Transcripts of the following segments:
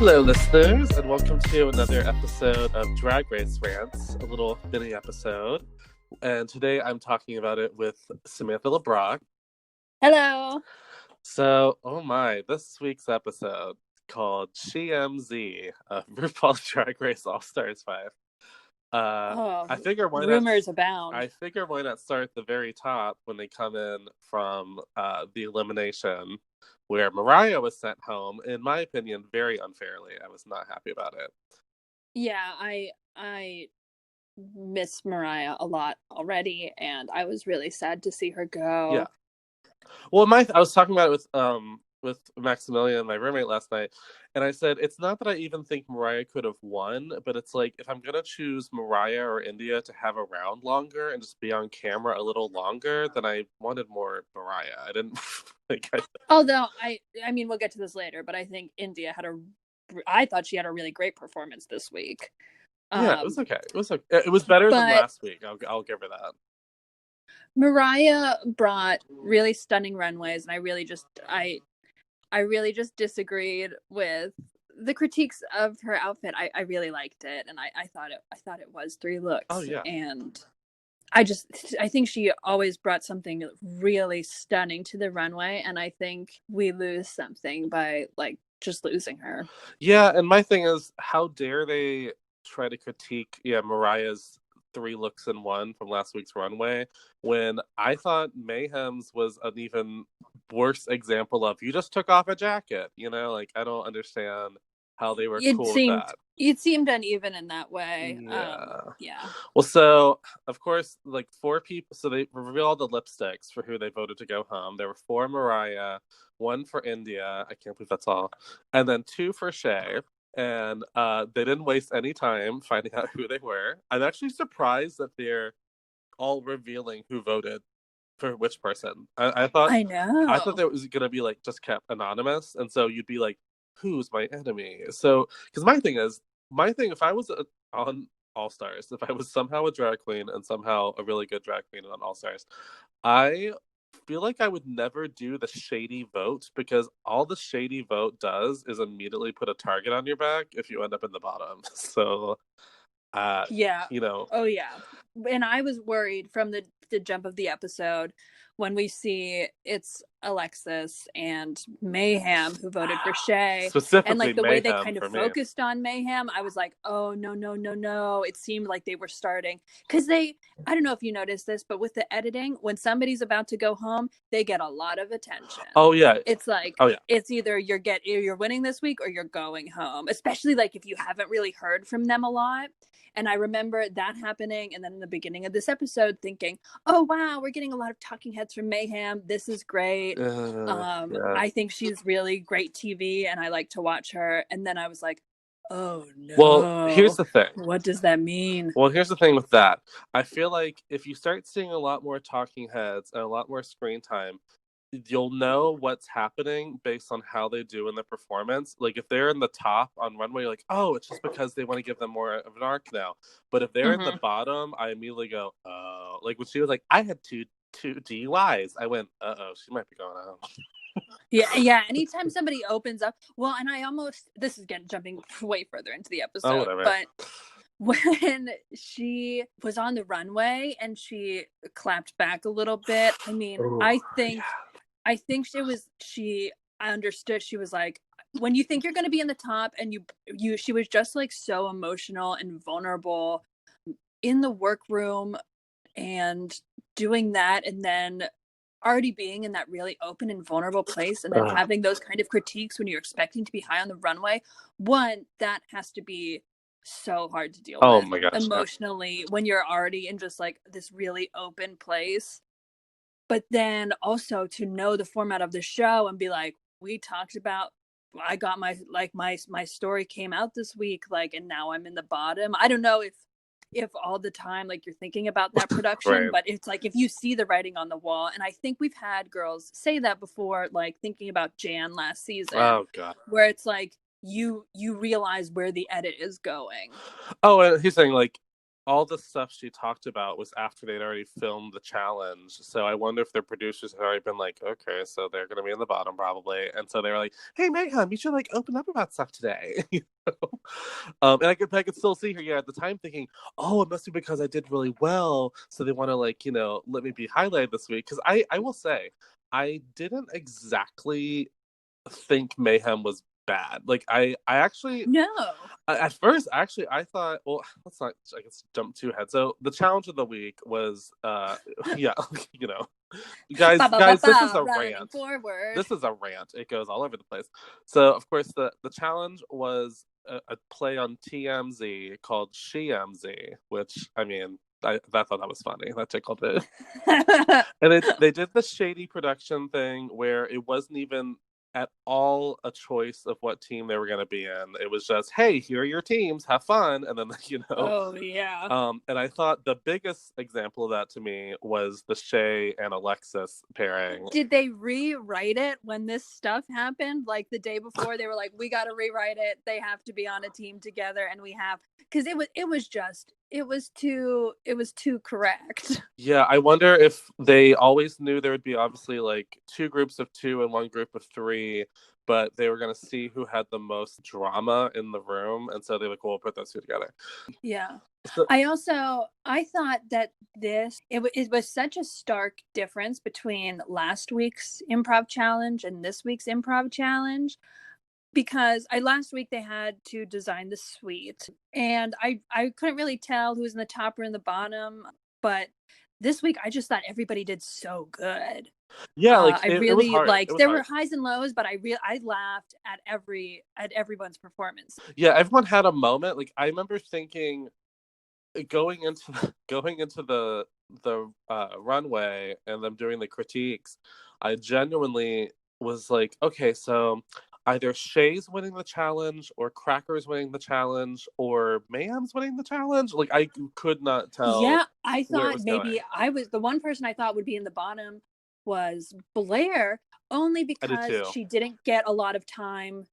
Hello, listeners, and welcome to another episode of Drag Race Rants, a little mini episode. And today I'm talking about it with Samantha LeBrocq. Hello. So, this week's episode called SheMZ, RuPaul's Drag Race All-Stars 5. I figure rumors abound. I figure why not start at the very top when they come in from the elimination, where Mariah was sent home, in my opinion, very unfairly. I was not happy about it. Yeah, I miss Mariah a lot already, and I was really sad to see her go. Yeah. Well, I was talking about it with Maximilian, my roommate, last night, and I said it's not that I even think Mariah could have won, but it's like if I'm gonna choose Mariah or India to have around longer and just be on camera a little longer, then I wanted more Mariah. I didn't think Although I mean, we'll get to this later, but I think India I thought she had a really great performance this week. Yeah, it was okay. It was better than last week. I'll give her that. Mariah brought really stunning runways, and I really just disagreed with the critiques of her outfit. I really liked it, and I thought it was 3 looks. Oh yeah. And I think she always brought something really stunning to the runway, and I think we lose something by just losing her. Yeah, and my thing is, how dare they try to critique Mariah's 3 looks in 1 from last week's runway, when I thought Mayhem's was an even worse example of you just took off a jacket. I don't understand how they were cool with that. It seemed uneven in that way. Yeah. Well, so of course, 4 people. So they revealed the lipsticks for who they voted to go home. There were 4 Mariah, 1 for India. I can't believe that's all, and then 2 for Shea. And they didn't waste any time finding out who they were. I'm actually surprised that they're all revealing who voted for which person. I thought that it was gonna be just kept anonymous, and so you'd be like, "Who's my enemy?" So, because my thing, if I was on All Stars, if I was somehow a drag queen and somehow a really good drag queen on All Stars, I feel like I would never do the shady vote, because all the shady vote does is immediately put a target on your back if you end up in the bottom. So yeah. Oh yeah. And I was worried from the jump of the episode when we see it's Alexis and Mayhem who voted for Shea. Specifically, and the way they kind of focused on Mayhem, I was like, oh no. It seemed like they were starting, because I don't know if you noticed this, but with the editing, when somebody's about to go home, they get a lot of attention. Oh yeah. It's it's either you're winning this week or you're going home, especially if you haven't really heard from them a lot. And I remember that happening, and then in the beginning of this episode thinking, oh wow, we're getting a lot of talking heads from Mayhem. This is great. I think she's really great TV, and I like to watch her. And then I was like, oh no. Well, here's the thing. What does that mean? Well, here's the thing with that. I feel like if you start seeing a lot more talking heads and a lot more screen time, you'll know what's happening based on how they do in the performance. If they're in the top on runway, you're like, oh, it's just because they want to give them more of an arc now. But if they're in the bottom, I immediately go, oh. When she was like, I had two DUIs, I went, uh-oh, she might be going home. Yeah. Anytime somebody opens up, well, and this is jumping way further into the episode, but when she was on the runway and she clapped back a little bit, I mean, I think she understood. She was like, when you think you're going to be in the top, and she was just so emotional and vulnerable in the workroom and doing that, and then already being in that really open and vulnerable place, and then having those kind of critiques when you're expecting to be high on the runway. One, that has to be so hard to deal with. Oh my gosh, emotionally, when you're already in just this really open place. But then also to know the format of the show and be like, we talked about, I got my story came out this week, and now I'm in the bottom. I don't know if all the time you're thinking about that production, right. But it's if you see the writing on the wall, and I think we've had girls say that before, thinking about Jan last season. Oh god. Where it's you realize where the edit is going. Oh, and he's saying all the stuff she talked about was after they'd already filmed the challenge. So I wonder if their producers had already been like, okay, so they're going to be in the bottom probably. And so they were like, hey, Mayhem, you should like open up about stuff today. You know? And I could still see her, at the time thinking, oh, it must be because I did really well. So they want to like, let me be highlighted this week. Because I will say, I didn't exactly think Mayhem was bad. Like I actually at first actually I thought, well, let's not I guess jump too ahead. So the challenge of the week was yeah, guys, this is a rant. This is a rant. It goes all over the place. So of course the challenge was a play on TMZ called SheMZ, which I mean I thought that was funny. That tickled it. And they did the shady production thing where it wasn't even at all a choice of what team they were going to be in. It was just, hey, here are your teams, have fun. And then, Oh, yeah. And I thought the biggest example of that to me was the Shea and Alexis pairing. Did they rewrite it when this stuff happened? Like the day before, they were like, we got to rewrite it. They have to be on a team together. And we have, because it was too correct. Yeah, I wonder if they always knew there would be obviously like 2 groups of 2 and 1 group of 3, but they were going to see who had the most drama in the room. And so they were like, well, we'll put those 2 together. Yeah. So, I thought that it was such a stark difference between last week's improv challenge and this week's improv challenge. Because last week they had to design the suite, and I couldn't really tell who was in the top or in the bottom. But this week I just thought everybody did so good. Yeah, like I really liked. There were highs and lows, but I laughed at everyone's performance. Yeah, everyone had a moment. Like I remember thinking, going into the runway and them doing the critiques, I genuinely was like, okay, so either Shea's winning the challenge or Cracker's winning the challenge or Mayhem's winning the challenge. Like I could not tell. Yeah, I thought maybe the one person I thought would be in the bottom was Blair, only because she didn't get a lot of time.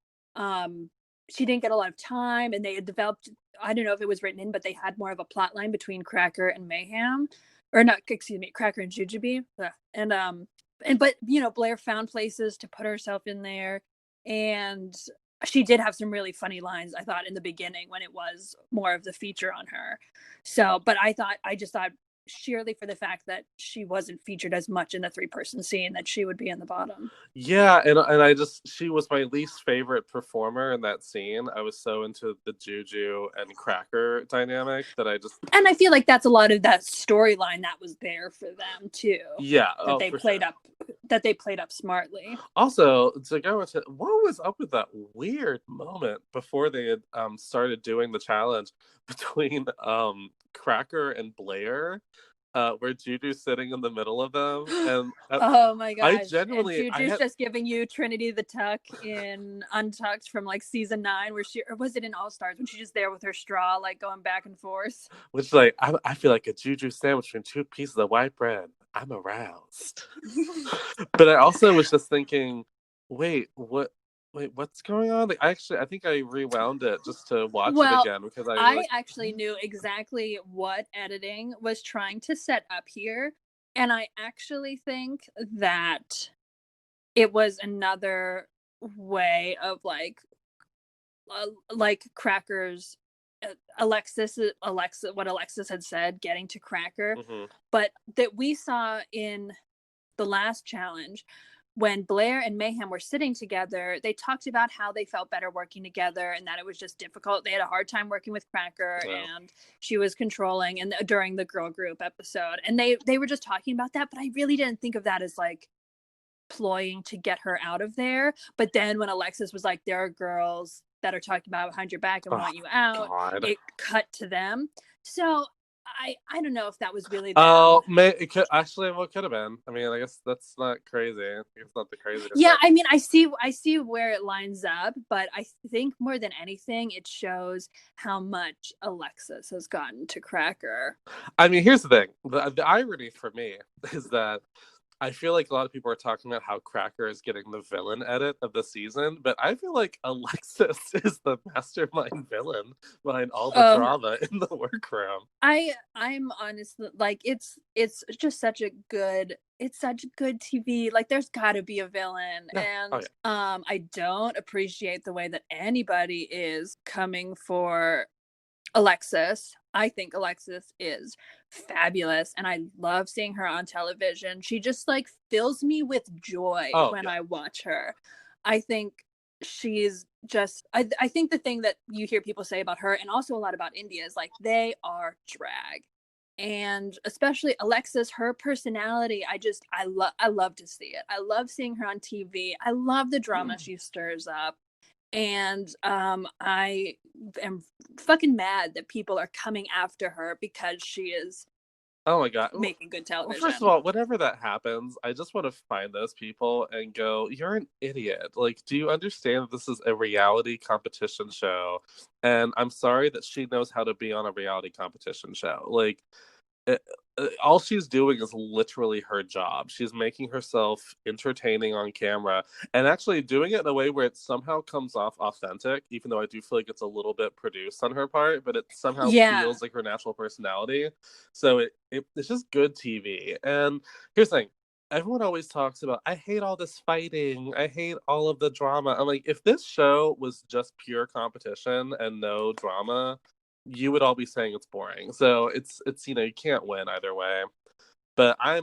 She didn't get a lot of time, and they had developed, I don't know if it was written in, but they had more of a plot line between Cracker and Mayhem, or not, excuse me, Cracker and Jujubee. But Blair found places to put herself in there, and she did have some really funny lines, I thought, in the beginning when it was more of the feature on her. So, but I just thought sheerly for the fact that she wasn't featured as much in the 3-person scene that she would be in the bottom. Yeah, and she was my least favorite performer in that scene. I was so into the Juju and Cracker dynamic that and I feel like that's a lot of that storyline that was there for them too. Yeah, that they played up smartly. Also, to go into what was up with that weird moment before they had started doing the challenge between Cracker and Blair, where Juju's sitting in the middle of them, and oh my gosh, I genuinely, Juju's just giving you Trinity the Tuck in Untucked from like season 9, or was it in All Stars when she's just there with her straw, like going back and forth? Which, like, I feel like a Juju sandwich from 2 pieces of white bread. I'm aroused. But I also was just thinking, wait, what's going on? Like, I think I rewound it just to watch it again because I actually knew exactly what editing was trying to set up here, and I actually think that it was another way of like Cracker's what Alexis had said, getting to Cracker, but that we saw in the last challenge. When Blair and Mayhem were sitting together, they talked about how they felt better working together and that it was just difficult. They had a hard time working with Cracker, and she was controlling, and during the girl group episode. And they were just talking about that, but I really didn't think of that as like ploying to get her out of there. But then when Alexis was like, there are girls that are talking about behind your back and want you out, it cut to them. So I don't know if that was really them. Oh, it could actually. Well, it could have been. I mean, I guess that's not crazy. It's not the craziest. Yeah, I mean, I see where it lines up, but I think more than anything, it shows how much Alexis has gotten to Cracker. I mean, here's the thing: the irony for me is that I feel like a lot of people are talking about how Cracker is getting the villain edit of the season, but I feel like Alexis is the mastermind villain behind all the drama in the workroom. I'm honestly like it's just such a good TV. Like there's gotta be a villain. Yeah. And I don't appreciate the way that anybody is coming for Alexis. I think Alexis is fabulous and I love seeing her on television. She just like fills me with joy when I watch her. I think she's just I think the thing that you hear people say about her and also a lot about India is like they are drag. And especially Alexis, her personality, I love to see it. I love seeing her on TV. I love the drama she stirs up. And I am fucking mad that people are coming after her because she is oh my god, making good television. Well, first of all, whenever that happens, I just want to find those people and go, you're an idiot. Like, do you understand that this is a reality competition show? And I'm sorry that she knows how to be on a reality competition show. Like, all she's doing is literally her job. She's making herself entertaining on camera and actually doing it in a way where it somehow comes off authentic, even though I do feel like it's a little bit produced on her part, but it somehow feels like her natural personality. So it's just good TV. And here's the thing. Everyone always talks about, I hate all this fighting. I hate all of the drama. I'm like, if this show was just pure competition and no drama, you would all be saying it's boring. So it's you can't win either way. But I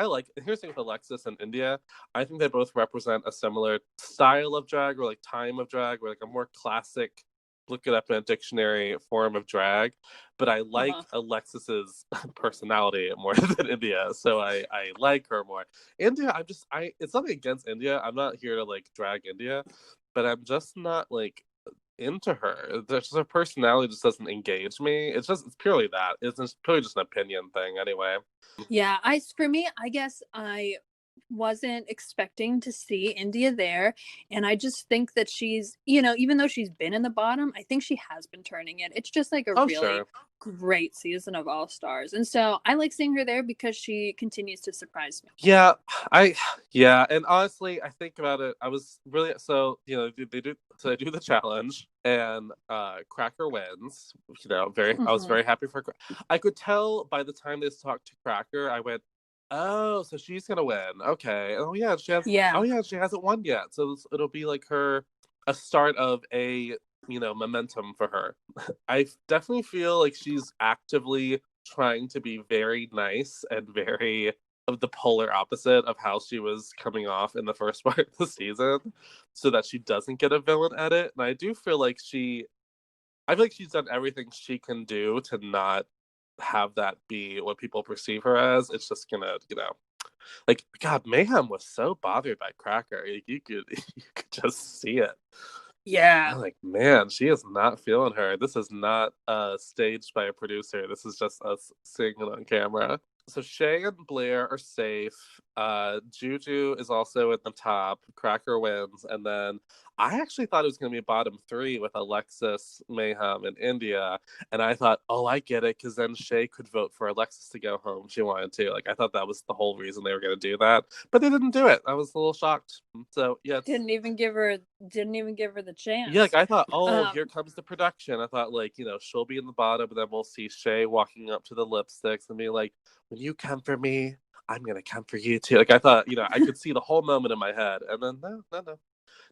like, here's the thing with Alexis and India. I think they both represent a similar style of drag or like time of drag, or like a more classic, look it up in a dictionary form of drag. But I like Alexis's personality more than India, so I like her more. India, it's nothing against India. I'm not here to like drag India, but I'm just not like into her. Just her personality just doesn't engage me. It's purely that. It's purely just an opinion thing anyway. Yeah, for me, I guess I wasn't expecting to see India there. And I just think that she's, even though she's been in the bottom, I think she has been turning it. It's just like a really great season of All Stars. And so I like seeing her there because she continues to surprise me. Yeah, and honestly, I think about it, I was really, so, they do the challenge and Cracker wins, I was very happy for I could tell by the time they talked to Cracker, I went, oh, so she's gonna win. Okay. Oh yeah, she hasn't won yet. So it'll be like a start of a momentum for her. I definitely feel like she's actively trying to be very nice and very of the polar opposite of how she was coming off in the first part of the season, so that she doesn't get a villain edit. And I do feel like she's done everything she can do to not have that be what people perceive her as. It's just gonna, like, God, Mayhem was so bothered by Cracker. You could just see it. Yeah. I'm like, man, she is not feeling her. This is not staged by a producer. This is just us seeing it on camera. So Shay and Blair are safe. Juju is also at the top. Cracker wins. And then I actually thought it was going to be bottom 3 with Alexis, Mayhem, and India. And I thought, oh, I get it, because then Shay could vote for Alexis to go home if she wanted to. Like, I thought that was the whole reason they were going to do that. But they didn't do it. I was a little shocked. So, yeah. Didn't even give her the chance. Yeah, like, I thought, here comes the production. I thought, like, she'll be in the bottom, and then we'll see Shay walking up to the lipsticks and be like, when you come for me, I'm going to come for you too. Like, I thought, I could see the whole moment in my head. And then, no.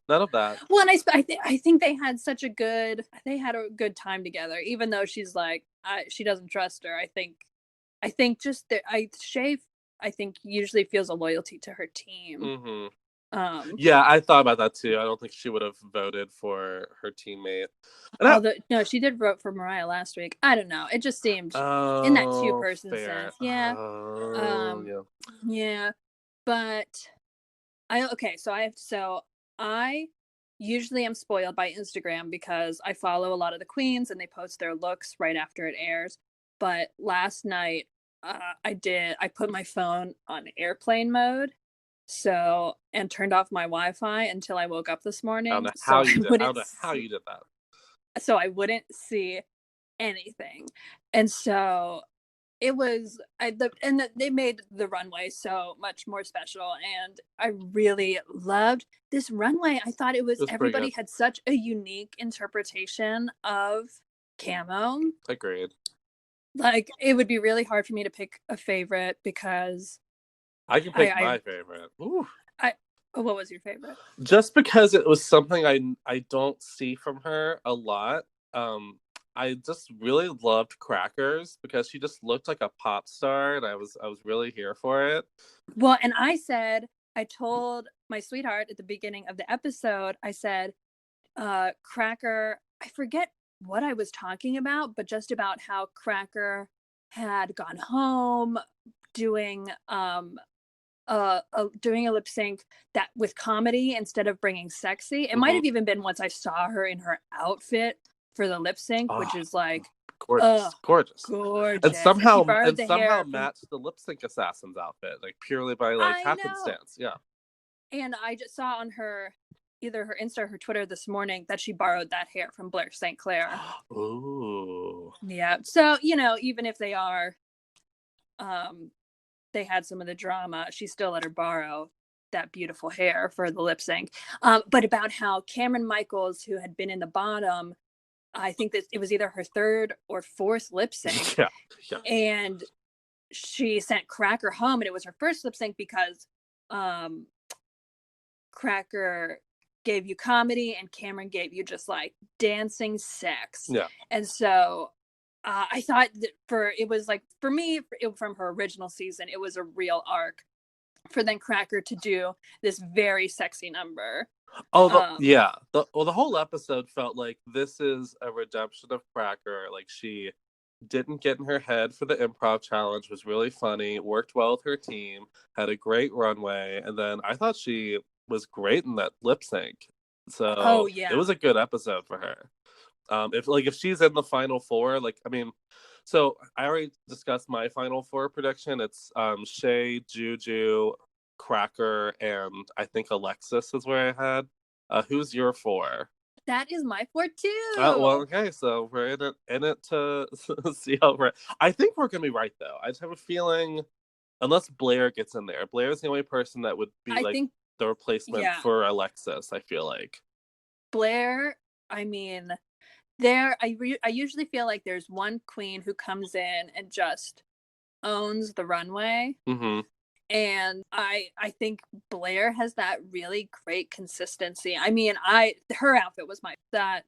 None of that. Well, and I think they had a good time together, even though she's like, she doesn't trust her. I think just that Shay, I think, usually feels a loyalty to her team. Mm-hmm. Yeah, I thought about that too. I don't think she would have voted for her teammate. No, she did vote for Mariah last week. I don't know. It just seemed in that 2-person sense. Yeah. Yeah. But I usually am spoiled by Instagram because I follow a lot of the queens and they post their looks right after it airs. But last night, I put my phone on airplane mode. And turned off my Wi-Fi until I woke up this morning. I don't know how you did that. So I wouldn't see anything. And so it was they made the runway so much more special, and I really loved this runway. I thought it was everybody had such a unique interpretation of camo. Agreed. Like, it would be really hard for me to pick a favorite because I can pick my favorite. Ooh. What was your favorite? Just because it was something I don't see from her a lot. I just really loved Crackers because she just looked like a pop star, and I was really here for it. Well, and I told my sweetheart at the beginning of the episode, I said, Cracker, I forget what I was talking about, but just about how Cracker had gone home doing a lip sync that with comedy instead of bringing sexy. It might have even been once I saw her in her outfit for the lip sync, which is like gorgeous. And somehow matched the lip sync assassin's outfit, like purely by like happenstance. Yeah. And I just saw on her either her Insta or her Twitter this morning that she borrowed that hair from Blair St. Clair. Ooh. Yeah. So, you know, even if they are they had some of the drama, she still let her borrow that beautiful hair for the lip sync. But about how Cameron Michaels, who had been in the bottom, I think that it was either her third or fourth lip sync. Yeah. And she sent Cracker home, and it was her first lip sync because Cracker gave you comedy and Cameron gave you just like dancing sex. Yeah. And so I thought that it was like, for me, from her original season, it was a real arc for then Cracker to do this very sexy number. The whole episode felt like this is a redemption of Cracker. Like, she didn't get in her head for the improv challenge, was really funny, worked well with her team, had a great runway, and then I thought she was great in that lip sync. So it was a good episode for her. If she's in the final four, like, I mean, so I already discussed my final four prediction. It's Shea, Juju, Cracker, and I think Alexis is where I had. Who's your four? That is my four too. Well, okay, so we're in it to see how we're. I think we're gonna be right though. I just have a feeling, unless Blair gets in there, Blair's the only person that would be the replacement for Alexis. I feel like Blair. I mean, I usually feel like there's one queen who comes in and just owns the runway. Mm-hmm. And I think Blair has that really great consistency. I mean, her outfit was that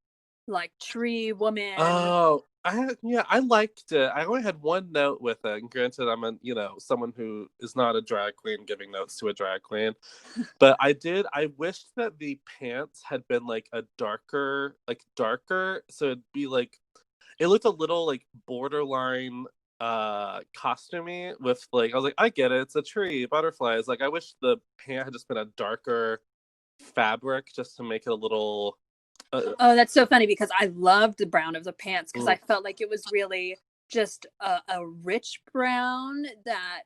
like tree woman. Oh, I liked it. I only had one note with it. And granted, I'm someone who is not a drag queen giving notes to a drag queen. But I wished that the pants had been like a darker, so it'd be like, it looked a little like borderline costumey with like, I was like, I get it, it's a tree, butterflies. Like, I wish the pant had just been a darker fabric just to make it a little oh, that's so funny because I loved the brown of the pants because I felt like it was really just a rich brown that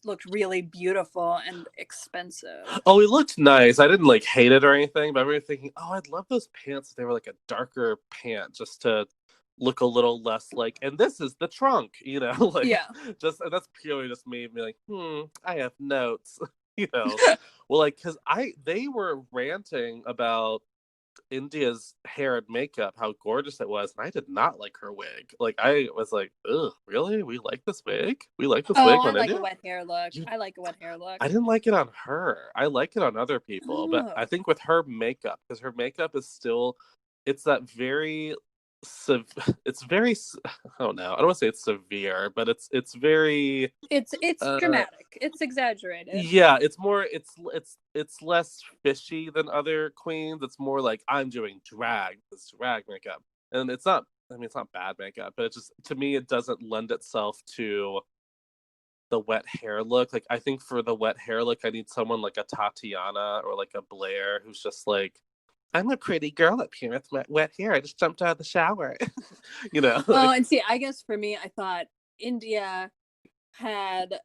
looked really beautiful and expensive. Oh, it looked nice. I didn't like hate it or anything, but I remember thinking, oh, I'd love those pants if they were like a darker pant just to look a little less like, and this is the trunk, like, just, and that's purely just me being like, I have notes, well, like, because they were ranting about India's hair and makeup, how gorgeous it was, and I did not like her wig. Like, I was like, ugh, really? We like this wig? We like this wig on India? I like India? a wet hair look. I like a wet hair look. I didn't like it on her. I like it on other people, but I think with her makeup, because her makeup is still, it's that very it's very, I don't know, I don't want to say it's severe, but it's very, it's dramatic, it's exaggerated. Yeah, it's more, it's less fishy than other queens. It's more like, I'm doing this drag makeup, and it's not, I mean, it's not bad makeup, but it just, to me, it doesn't lend itself to the wet hair look. Like, I think for the wet hair look, I need someone like a Tatiana or like a Blair who's just like, I'm a pretty girl up here with wet hair. I just jumped out of the shower. Oh, and see, I guess for me, I thought India had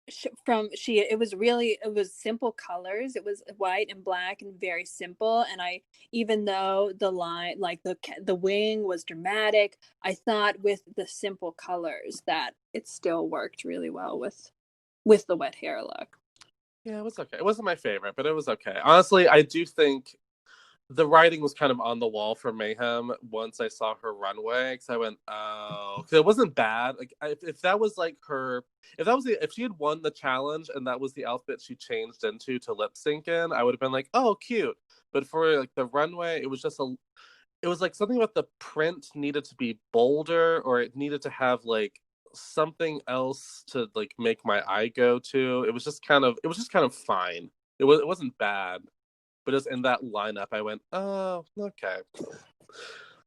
it was simple colors. It was white and black and very simple. And even though the line, like the wing was dramatic, I thought with the simple colors that it still worked really well with the wet hair look. Yeah, it was okay. It wasn't my favorite, but it was okay. Honestly, I do think the writing was kind of on the wall for Mayhem once I saw her runway, because I went, oh, because it wasn't bad. Like if that was like her, if she had won the challenge and that was the outfit she changed into to lip sync in, I would have been like, oh, cute. But for like the runway, it was it was like something about the print needed to be bolder, or it needed to have like something else to like make my eye go to. It was just kind of fine. It wasn't bad. But just in that lineup, I went, oh, okay.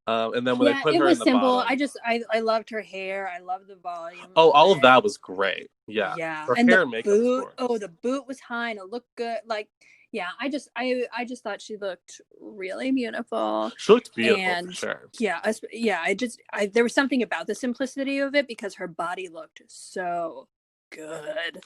And then when they put it her was in the simple. bottom, I loved her hair. I loved the volume oh, of all of it. that was great. Yeah, Yeah, her and hair the and makeup was boot. Oh, gorgeous. the boot was high and it looked good. Like, yeah, I just thought she looked really beautiful. She looked beautiful for And sure. yeah, there was something about the simplicity of it because her body looked so good.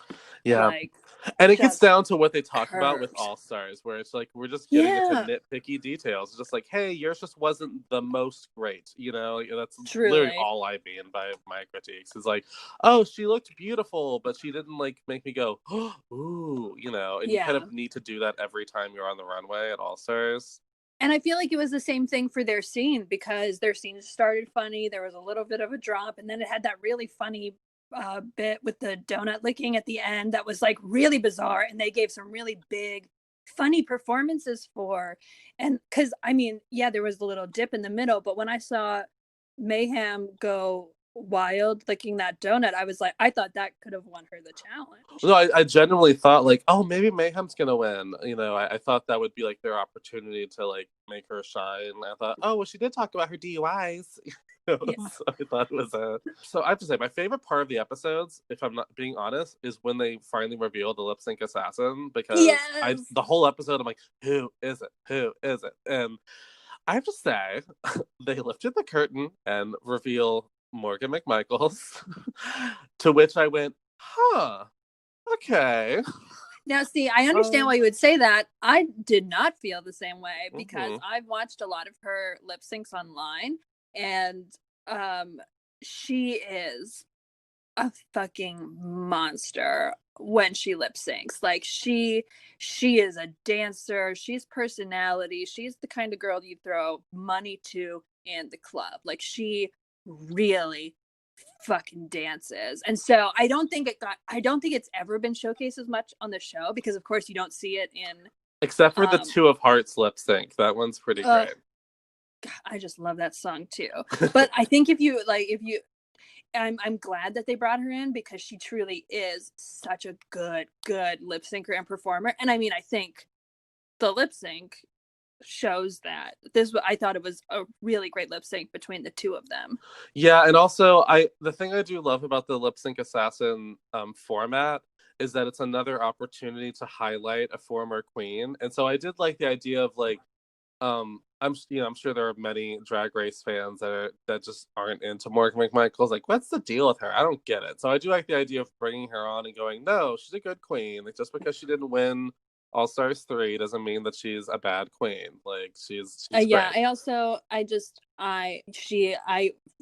Yeah. Like, And it gets down to what they talk about with curved. All Stars, where it's like we're just getting into Yeah, nitpicky details. It's just like, hey, yours just wasn't the most great. That's literally truly. all I mean by my critiques. Is like, oh, she looked beautiful, but she didn't like make me go, oh, ooh, and you kind Yeah. of need to do that every time you're on the runway at All Stars. And I feel like it was the same thing for their scene because their scene started funny. There was a little bit of a drop, and then it had that really funny bit with the donut licking at the end that was like really bizarre. And they gave some really big, funny performances for. And because I mean, yeah, there was a little dip in the middle, but when I saw Mayhem go wild licking that donut, I was like, I thought that could have won her the challenge. No, I genuinely thought like, oh, maybe Mayhem's gonna win. I thought that would be like their opportunity to like make her shine. I thought, oh, well, she did talk about her DUIs. Yeah. So I thought it was a. So I have to say, my favorite part of the episodes, if I'm not being honest, is when they finally reveal the lip sync assassin. Because Yes. the whole episode, I'm like, who is it? Who is it? And I have to say, they lifted the curtain and reveal Morgan McMichaels, to which I went, huh. Okay. Now, see, I understand why you would say that. I did not feel the same way because I've watched a lot of her lip syncs online, and she is a fucking monster when she lip syncs. Like she is a dancer. She's personality. She's the kind of girl you throw money to in the club. Like she really fucking dances. And so I don't think it's ever been showcased as much on the show because of course you don't see it in except for the Two of Hearts lip sync. That one's pretty great. God, I just love that song too. But I think I'm glad that they brought her in because she truly is such a good lip syncer and performer. And I mean, I think the lip sync shows that I thought it was a really great lip sync between the two of them. Yeah, and also the thing I do love about the lip sync assassin format is that it's another opportunity to highlight a former queen. And so I did like the idea of like I'm sure there are many Drag Race fans that just aren't into Morgan McMichaels. Like, what's the deal with her? I don't get it. So I do like the idea of bringing her on and going, no, she's a good queen. Like, just because she didn't win All Stars 3 doesn't mean that she's a bad queen. Like, she's Yeah. great.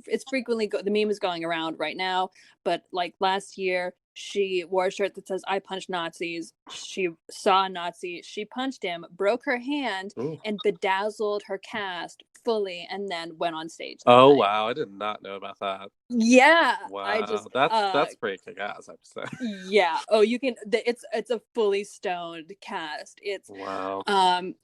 It's frequently the meme is going around right now, but like last year she wore a shirt that says "I punch Nazis." She saw a Nazi, she punched him, broke her hand, Ooh. and bedazzled her cast fully, and then went on stage. Oh wow, I did not know about that. Yeah, Wow, that's pretty kick-ass, I have to say. Yeah. Oh, you can. It's a fully stoned cast. It's wow.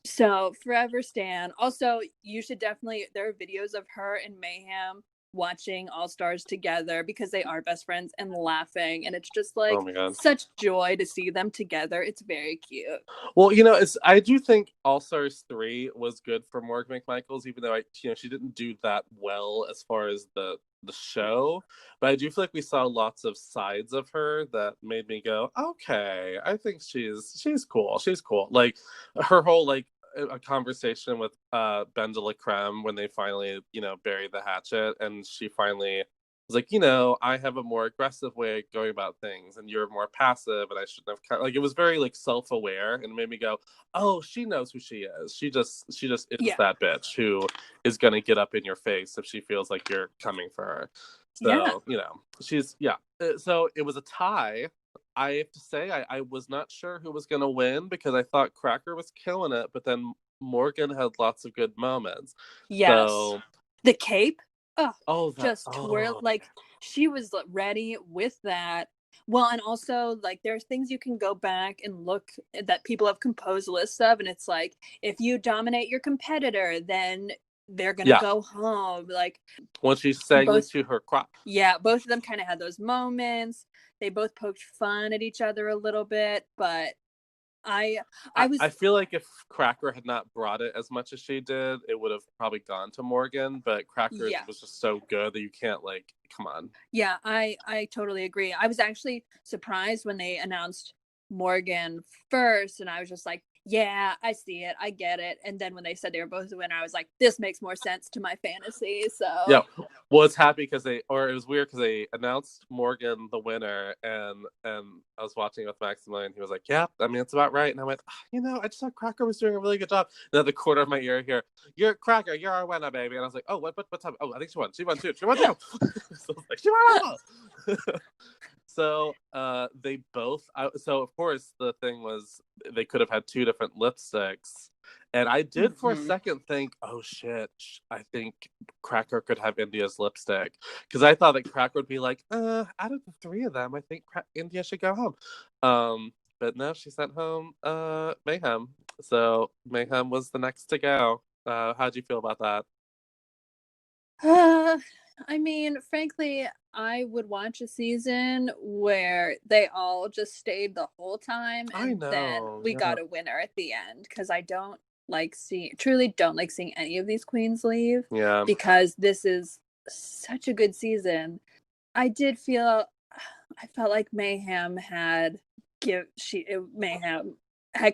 So Forever Stan. Also, you should definitely. There are videos of her and Mayhem watching All Stars together because they are best friends and laughing, and it's just like Oh my God. such joy to see them together. It's very cute. Well, I do think All Stars 3 was good for Morgan McMichaels, even though she didn't do that well as far as the show. But I do feel like we saw lots of sides of her that made me go, okay, I think she's cool. She's cool. Like her whole like a conversation with Ben de la Creme when they finally, buried the hatchet and she finally was like, I have a more aggressive way of going about things, and you're more passive, and I shouldn't have like, it was very like self-aware, and it made me go, oh, she knows who she is. She just is that bitch who is gonna get up in your face if she feels like you're coming for her. So she's so it was a tie. I have to say, I was not sure who was gonna win because I thought Cracker was killing it, but then Morgan had lots of good moments. Yes. So the cape, like she was ready with that. Well, and also like there's things you can go back and look that people have composed lists of, and it's like if you dominate your competitor, then they're gonna go home. Like when she sang into her crop. Yeah, both of them kind of had those moments. They both poked fun at each other a little bit, but I feel like if Cracker had not brought it as much as she did, it would have probably gone to Morgan, but Cracker was just so good that you can't, like, come on. Yeah, I totally agree. I was actually surprised when they announced Morgan first, and I was just like, yeah, I see it, I get it. And then when they said they were both the winner, I was like, this makes more sense to my fantasy. So yeah, well, it's happy because it was weird because they announced Morgan the winner, and I was watching with Maximilian. He was like, yeah, I mean, it's about right. And I went, I just thought Cracker was doing a really good job. And at the corner of my ear here, you're Cracker, you're our winner, baby. And I was like, oh, what time? Oh, I think she won too. So I was like, she won all. So they both, so of course the thing was they could have had two different lipsticks, and I did for a second think, oh shit, I think Cracker could have India's lipstick, because I thought that Cracker would be like, out of the three of them, I think India should go home. But no, she sent home Mayhem. So Mayhem was the next to go. How'd you feel about that? I mean, frankly, I would watch a season where they all just stayed the whole time, and then we got a winner at the end, because I truly don't like seeing any of these queens leave. Yeah. Because this is such a good season. I felt like Mayhem had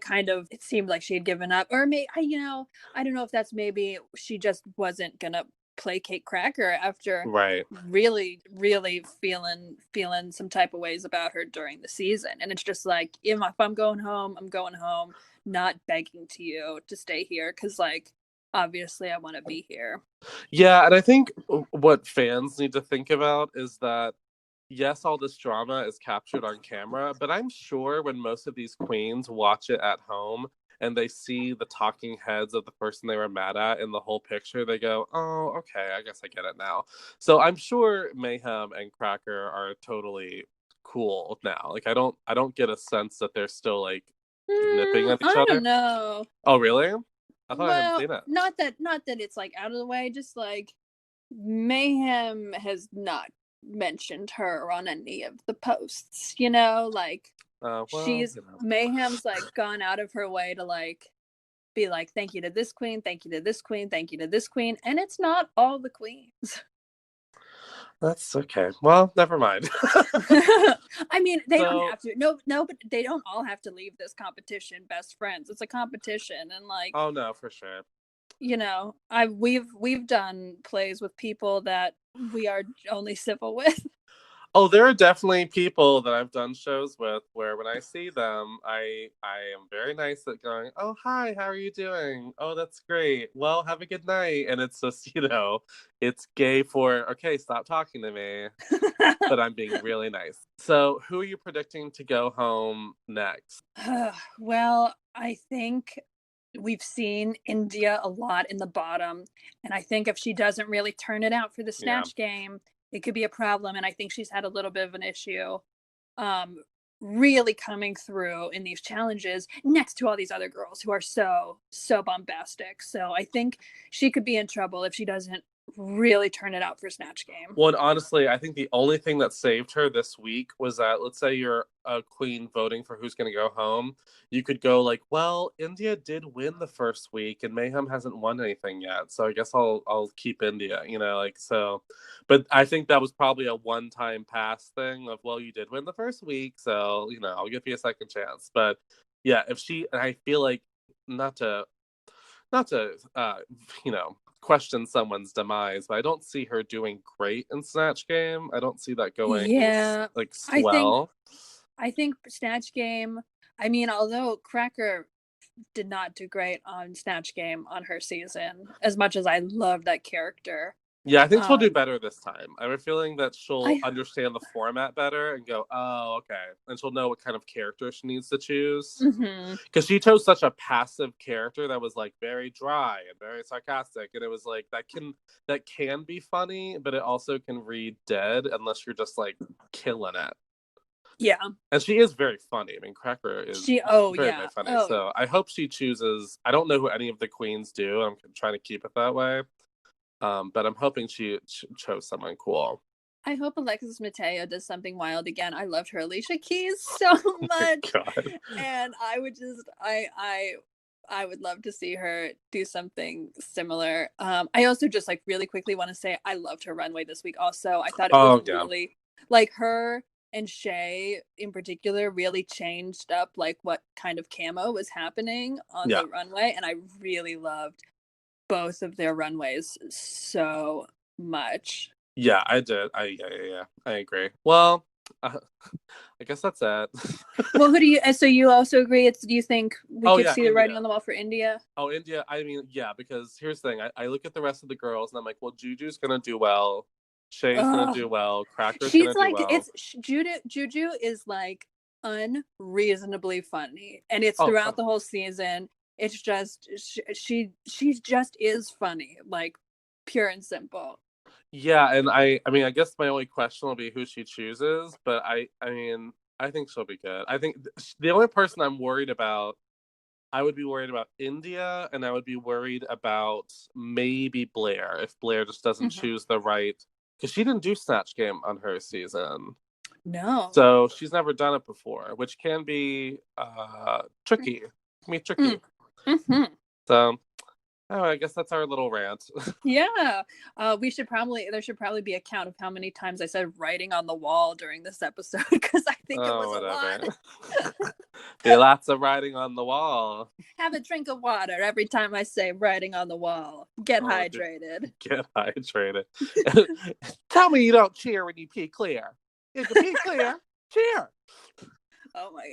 kind of, it seemed like she had given up, or I don't know if that's, maybe she just wasn't gonna placate Cracker after really feeling some type of ways about her during the season. And it's just like, if I'm going home, I'm going home, not begging to you to stay here, because like obviously I want to be here. Yeah, and I think what fans need to think about is that yes, all this drama is captured on camera, but I'm sure when most of these queens watch it at home and they see the talking heads of the person they were mad at in the whole picture, they go, oh, okay, I guess I get it now. So I'm sure Mayhem and Cracker are totally cool now. Like I don't get a sense that they're still like nipping at each other. I don't know. Oh, really? I thought I hadn't seen it. Not that it's like out of the way, just like Mayhem has not mentioned her on any of the posts, like Mayhem's like gone out of her way to like be like, thank you to this queen, thank you to this queen, thank you to this queen, and it's not all the queens. That's okay. Well, never mind. I mean, they don't have to. No, but they don't all have to leave this competition best friends. It's a competition, and like, oh no, for sure. We've done plays with people that we are only civil with. Oh, there are definitely people that I've done shows with where when I see them, I am very nice at going, oh, hi, how are you doing? Oh, that's great. Well, have a good night. And it's just, it's gay for, okay, stop talking to me. But I'm being really nice. So who are you predicting to go home next? Well, I think we've seen India a lot in the bottom. And I think if she doesn't really turn it out for the Snatch game, it could be a problem. And I think she's had a little bit of an issue really coming through in these challenges next to all these other girls who are so bombastic. So I think she could be in trouble if she doesn't really turn it out for Snatch game. Well, and honestly, I think the only thing that saved her this week was that, let's say you're a queen voting for who's going to go home, you could go like, well, India did win the first week and Mayhem hasn't won anything yet, so I guess I'll keep India, so. But I think that was probably a one-time pass thing of, well, you did win the first week, so I'll give you a second chance. But yeah, if she, and I feel like not to question someone's demise, but I don't see her doing great in Snatch Game. I don't see that going like swell. I think Snatch Game, I mean, although Cracker did not do great on Snatch Game on her season, as much as I love that character. Yeah, I think she'll do better this time. I have a feeling that she'll understand the format better and go, oh, okay. And she'll know what kind of character she needs to choose. Because she chose such a passive character that was like very dry and very sarcastic. And it was like, that can be funny, but it also can read dead unless you're just like killing it. Yeah. And she is very funny. I mean, Cracker is very funny. So I hope she chooses, I don't know who any of the queens do. I'm trying to keep it that way. But I'm hoping she chose someone cool. I hope Alexis Mateo does something wild again. I loved her Alicia Keys so much. And I would just, I would love to see her do something similar. I also just like really quickly want to say I loved her runway this week also. I thought it was really, like her and Shay in particular really changed up like what kind of camo was happening on the runway. And I really loved both of their runways so much. Yeah, I did. I agree. Well, I guess that's it. Well, so you also agree? Do you think we could see the writing on the wall for India? Oh, India. I mean, yeah, because here's the thing. I look at the rest of the girls and I'm like, well, Juju's gonna do well. Shay's gonna do well. Cracker's gonna do well. Juju is like unreasonably funny, and it's throughout the whole season. It's just she just is funny, like pure and simple. Yeah, and I mean, I guess my only question will be who she chooses, but I mean, I think she'll be good. I think the only person I'm worried about, I would be worried about India, and I would be worried about maybe Blair if Blair just doesn't choose the right, because she didn't do Snatch Game on her season. No. So she's never done it before, which can be tricky. Can be tricky. So, I guess that's our little rant. Yeah. There should probably be a count of how many times I said writing on the wall during this episode, because I think it was a lot. Be lots of writing on the wall. Have a drink of water every time I say writing on the wall. Get hydrated. Get hydrated. Tell me you don't cheer when you pee clear. If you pee clear, cheer. Oh my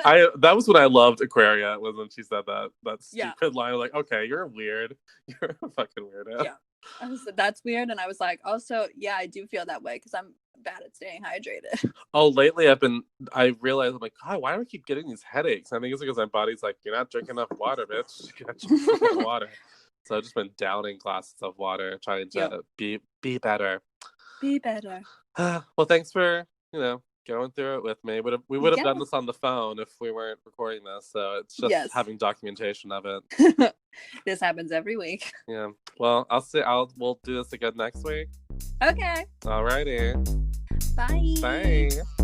god. That was what I loved Aquaria, was when she said that stupid line, like, okay, you're weird. You're a fucking weirdo. Yeah. That's weird. And I was like, also, yeah, I do feel that way because I'm bad at staying hydrated. Oh, lately I realized, I'm like, God, why do I keep getting these headaches? I think it's because my body's like, you're not drinking enough water, bitch. You gotta drink enough water. So I've just been downing glasses of water, trying to be better. Be better. Well, thanks for, going through it with me. We would have done this on the phone if we weren't recording this, so it's just having documentation of it. This happens every week. Yeah. Well, we'll do this again next week. Okay. Alrighty. Bye. Bye.